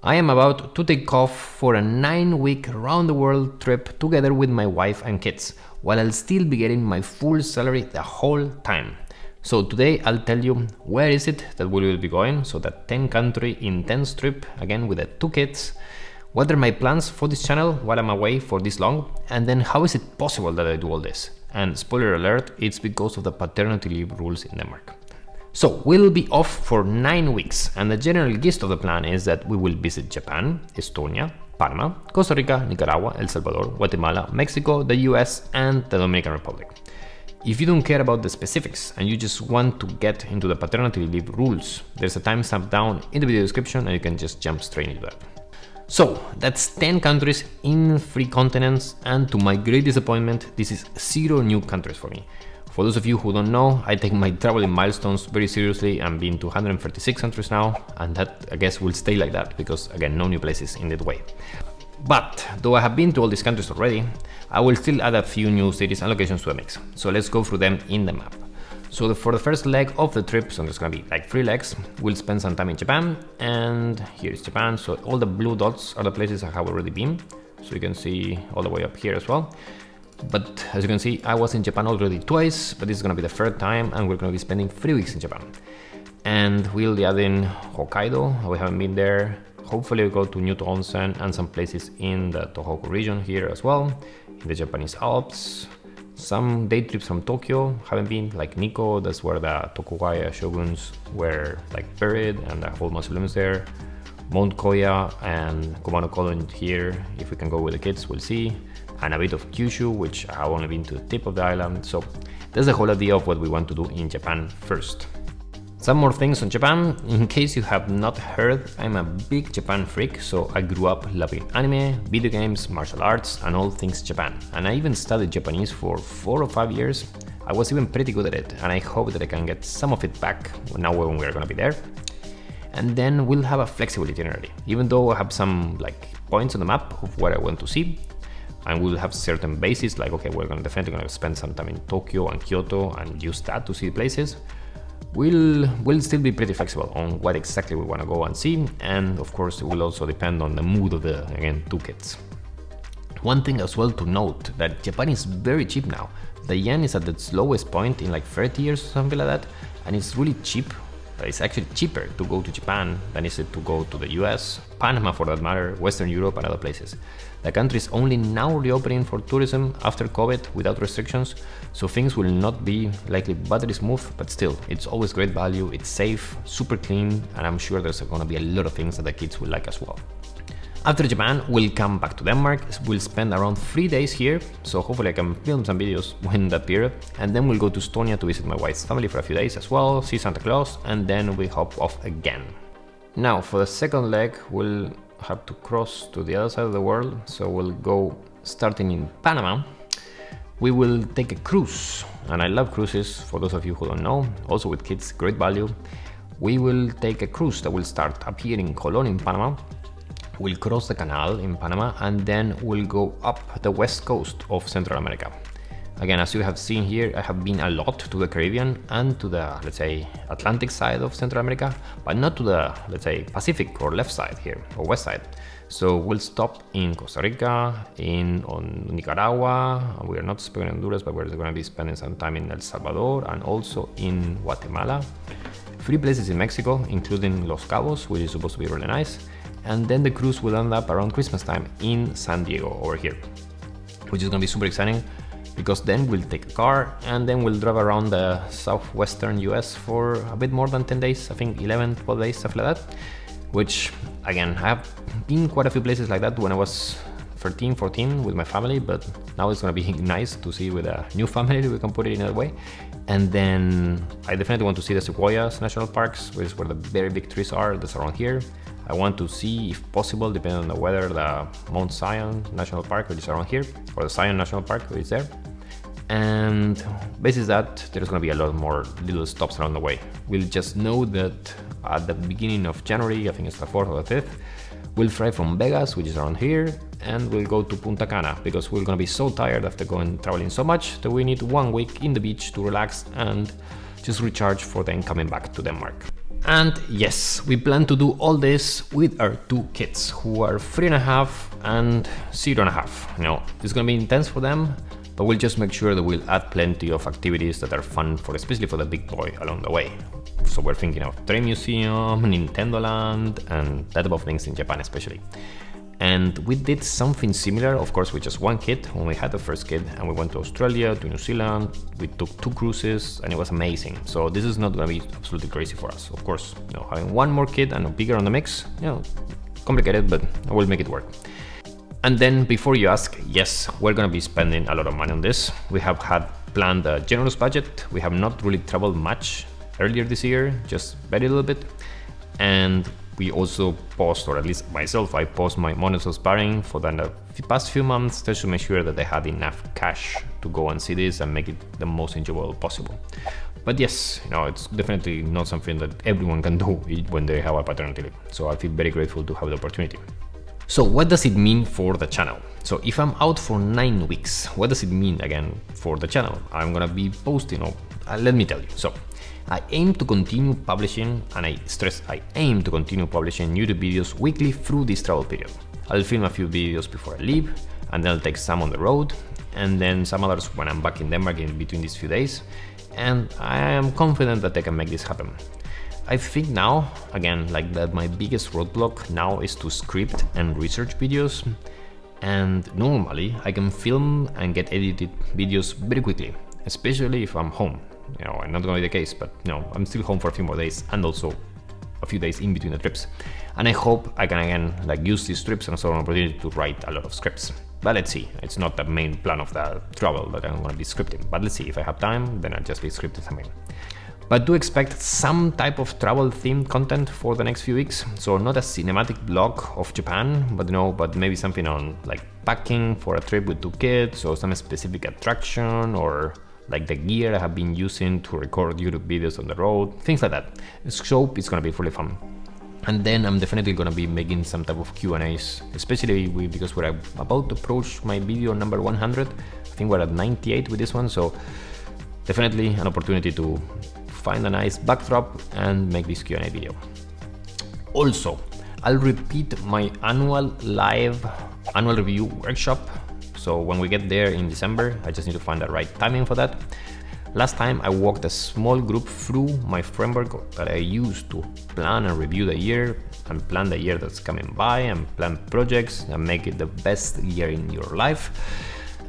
I am about to take off for a 9-week round-the-world trip together with my wife and kids, while I'll still be getting my full salary the whole time. So today I'll tell you where is it that we will be going, so that 10-country intense trip, again with the 2 kids, what are my plans for this channel while I'm away for this long, and then how is it possible that I do all this? And spoiler alert, it's because of the paternity leave rules in Denmark. So we'll be off for 9 weeks, and the general gist of the plan is that we will visit Japan, Estonia, Panama, Costa Rica, Nicaragua, El Salvador, Guatemala, Mexico, the US, and the Dominican Republic. If you don't care about the specifics and you just want to get into the paternity leave rules, there's a timestamp down in the video description and you can just jump straight into that. So that's 10 countries in 3 continents, and to my great disappointment, this is 0 new countries for me. For those of you who don't know, I take my traveling milestones very seriously. I'm been to 136 countries now, and that I guess will stay like that because again, no new places in that way. But though I have been to all these countries already, I will still add a few new cities and locations to the mix. So let's go through them in the map. So for the first leg of the trip, so there's gonna be like 3 legs, we'll spend some time in Japan, and here is Japan. So all the blue dots are the places I have already been. So you can see all the way up here as well. But as you can see, I was in Japan already twice, but this is gonna be the 3rd time, and we're gonna be spending 3 weeks in Japan. And we'll be adding Hokkaido, we haven't been there. Hopefully we'll go to Noto Onsen and some places in the Tohoku region here as well, in the Japanese Alps. Some day trips from Tokyo, haven't been, like Nikko, that's where the Tokugawa shoguns were like buried, and the whole mausoleum is there. Mount Koya and Kumano Kodo here, if we can go with the kids, we'll see. And a bit of Kyushu, which I've only been to the tip of the island. So that's the whole idea of what we want to do in Japan first. Some more things on Japan. In case you have not heard, I'm a big Japan freak, so I grew up loving anime, video games, martial arts, and all things Japan. And I even studied Japanese for 4 or 5 years. I was even pretty good at it, and I hope that I can get some of it back now when we're gonna be there. And then we'll have a flexible itinerary, even though I have some like points on the map of what I want to see. And we'll have certain bases, like okay, we're definitely gonna spend some time in Tokyo and Kyoto and use that to see places. We'll still be pretty flexible on what exactly we want to go and see, and of course it will also depend on the mood of the, again, 2 kids. One thing as well to note, that Japan is very cheap now. The yen is at its lowest point in like 30 years or something like that, and it's really cheap. It's actually cheaper to go to Japan than is it to go to the US, Panama for that matter, Western Europe and other places. The country is only now reopening for tourism after COVID without restrictions, so things will not be likely buttery smooth, but still, it's always great value, it's safe, super clean, and I'm sure there's gonna be a lot of things that the kids will like as well. After Japan, we'll come back to Denmark. We'll spend around 3 days here, so hopefully I can film some videos in that period, and then we'll go to Estonia to visit my wife's family for a few days as well, see Santa Claus, and then we hop off again. Now for the second leg, we'll have to cross to the other side of the world, so we'll go starting in Panama. We will take a cruise, and I love cruises, for those of you who don't know, also with kids, great value. We will take a cruise that will start up here in Colón in Panama. We'll cross the canal in Panama, and then we'll go up the west coast of Central America. Again, as you have seen here, I have been a lot to the Caribbean and to the, let's say, Atlantic side of Central America, but not to the, let's say, Pacific or left side here, or west side. So we'll stop in Costa Rica, on Nicaragua. We are not spending in Honduras, but we're going to be spending some time in El Salvador and also in Guatemala. 3 places in Mexico, including Los Cabos, which is supposed to be really nice. And then the cruise will end up around Christmas time in San Diego over here, which is going to be super exciting because then we'll take a car and then we'll drive around the southwestern US for a bit more than 10 days, I think 11, 12 days, stuff like that, which again, I have been quite a few places like that when I was 13, 14 with my family, but now it's going to be nice to see with a new family, we can put it in that way. And then I definitely want to see the Sequoias National Parks, which is where the very big trees are, that's around here. I want to see, if possible, depending on the weather, the Mount Zion National Park, which is around here, or the Zion National Park, which is there. And besides that, there's going to be a lot more little stops around the way. We'll just know that at the beginning of January, I think it's the 4th or the 5th, we'll fly from Vegas, which is around here, and we'll go to Punta Cana, because we're going to be so tired after traveling so much that we need 1 week in the beach to relax and just recharge for then coming back to Denmark. And yes, we plan to do all this with our two kids, who are 3.5 and 0.5. You know, it's gonna be intense for them, but we'll just make sure that we'll add plenty of activities that are fun for, especially for the big boy along the way. So we're thinking of train museum, Nintendo Land, and that type of things in Japan especially. And we did something similar, of course, with just one kid when we had the first kid, and we went to Australia, to New Zealand. We took 2 cruises, and it was amazing. So this is not gonna be absolutely crazy for us. Of course, you know, having one more kid and a bigger on the mix, you know, complicated, but I will make it work. And then before you ask, yes, we're gonna be spending a lot of money on this. We have had planned a generous budget. We have not really traveled much earlier this year, just very little bit. And we also paused, or at least myself, I paused my monetary sparring for the past few months just to make sure that I had enough cash to go and see this and make it the most enjoyable possible. But yes, you know, it's definitely not something that everyone can do when they have a paternity leave. So I feel very grateful to have the opportunity. So what does it mean for the channel? So if I'm out for 9 weeks, what does it mean again for the channel? I'm gonna be posting, let me tell you. So I aim to continue publishing, and I stress I aim to continue publishing YouTube videos weekly through this travel period. I'll film a few videos before I leave, and then I'll take some on the road, and then some others when I'm back in Denmark in between these few days, and I am confident that I can make this happen. I think now, again, like that my biggest roadblock now is to script and research videos, and normally I can film and get edited videos very quickly, especially if I'm home. You know, not gonna be the case, but you know, I'm still home for a few more days, and also a few days in between the trips. And I hope I can again like use these trips and sort of opportunity to write a lot of scripts. But let's see, it's not the main plan of the travel that I'm gonna be scripting. But let's see, if I have time, then I'll just be scripting something. But do expect some type of travel themed content for the next few weeks. So not a cinematic vlog of Japan, but you know, but maybe something on like packing for a trip with 2 kids, or some specific attraction, or like the gear I have been using to record YouTube videos on the road, things like that. So it's gonna be really fun. And then I'm definitely gonna be making some type of Q&As, especially because we're about to approach my video number 100. I think we're at 98 with this one, so definitely an opportunity to find a nice backdrop and make this Q&A video. Also, I'll repeat my annual review workshop. So when we get there in December, I just need to find the right timing for that. Last time I walked a small group through my framework that I use to plan and review the year, and plan the year that's coming by, and plan projects and make it the best year in your life.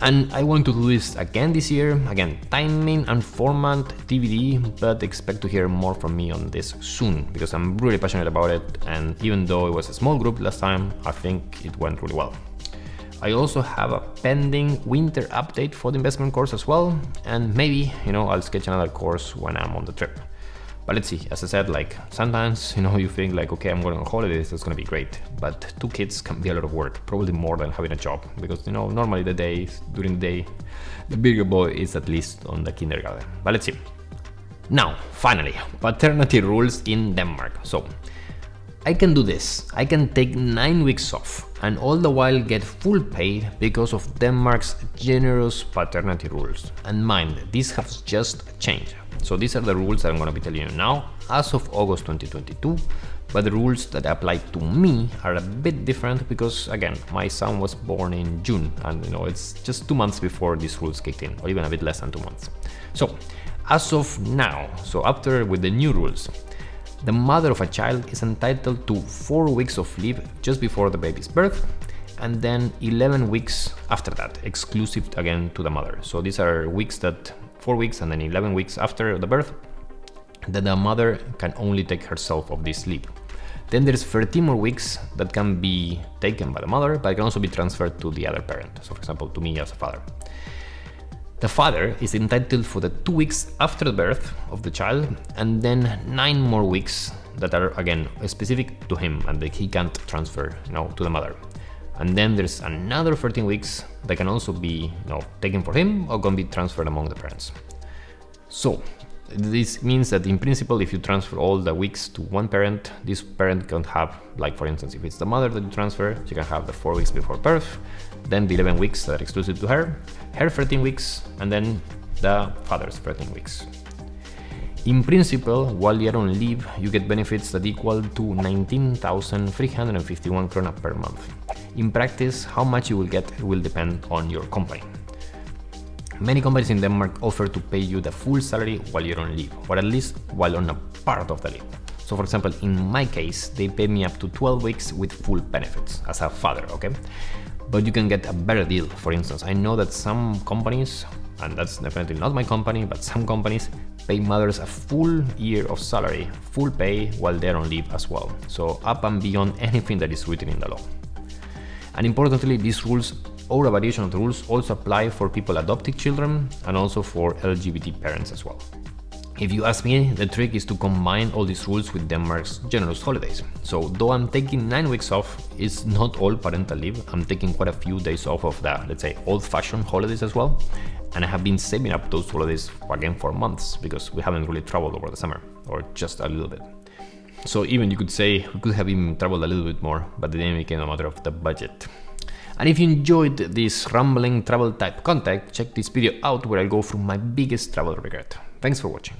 And I want to do this again this year. Again, timing and format TBD, but expect to hear more from me on this soon, because I'm really passionate about it. And even though it was a small group last time, I think it went really well. I also have a pending winter update for the investment course as well, and maybe, you know, I'll sketch another course when I'm on the trip. But let's see, as I said, like sometimes, you know, you think like, okay, I'm going on holidays, that's gonna be great. But 2 kids can be a lot of work, probably more than having a job, because, you know, normally during the day, the bigger boy is at least on the kindergarten. But let's see. Now, finally, paternity rules in Denmark. So I can do this. I can take 9 weeks off and all the while get full pay because of Denmark's generous paternity rules. And mind, these have just changed. So these are the rules that I'm going to be telling you now as of August 2022. But the rules that apply to me are a bit different because, again, my son was born in June, and you know, it's just 2 months before these rules kicked in, or even a bit less than 2 months. So as of now, so after with the new rules, the mother of a child is entitled to 4 weeks of leave just before the baby's birth, and then 11 weeks after that, exclusive again to the mother. So these are weeks that 4 weeks and then 11 weeks after the birth that the mother can only take herself of this leave. Then there's 13 more weeks that can be taken by the mother, but can also be transferred to the other parent. So for example, to me as a father. The father is entitled for the 2 weeks after the birth of the child, and then 9 more weeks that are again specific to him and that he can't transfer, you know, to the mother. And then there's another 13 weeks that can also be, you know, taken for him or can be transferred among the parents. So this means that in principle, if you transfer all the weeks to one parent, this parent can have, like for instance, if it's the mother that you transfer, she can have the 4 weeks before birth, then the 11 weeks that are exclusive to her 13 weeks, and then the father's 13 weeks. In principle, while you're on leave, you get benefits that equal to 19,351 krona per month. In practice, how much you will get will depend on your company. Many companies in Denmark offer to pay you the full salary while you're on leave, or at least while on a part of the leave. So for example, in my case, they pay me up to 12 weeks with full benefits as a father, okay? But you can get a better deal. For instance, I know that some companies, and that's definitely not my company, but some companies pay mothers a full year of salary, full pay, while they're on leave as well. So up and beyond anything that is written in the law. And importantly, these rules, or a variation of the rules, also apply for people adopting children and also for LGBT parents as well. If you ask me, the trick is to combine all these rules with Denmark's generous holidays. So though I'm taking 9 weeks off, it's not all parental leave. I'm taking quite a few days off of the, let's say, old-fashioned holidays as well. And I have been saving up those holidays again for months because we haven't really traveled over the summer, or just a little bit. So even you could say we could have even traveled a little bit more, but then it became a matter of the budget. And if you enjoyed this rambling travel type content, check this video out where I'll go through my biggest travel regret. Thanks for watching.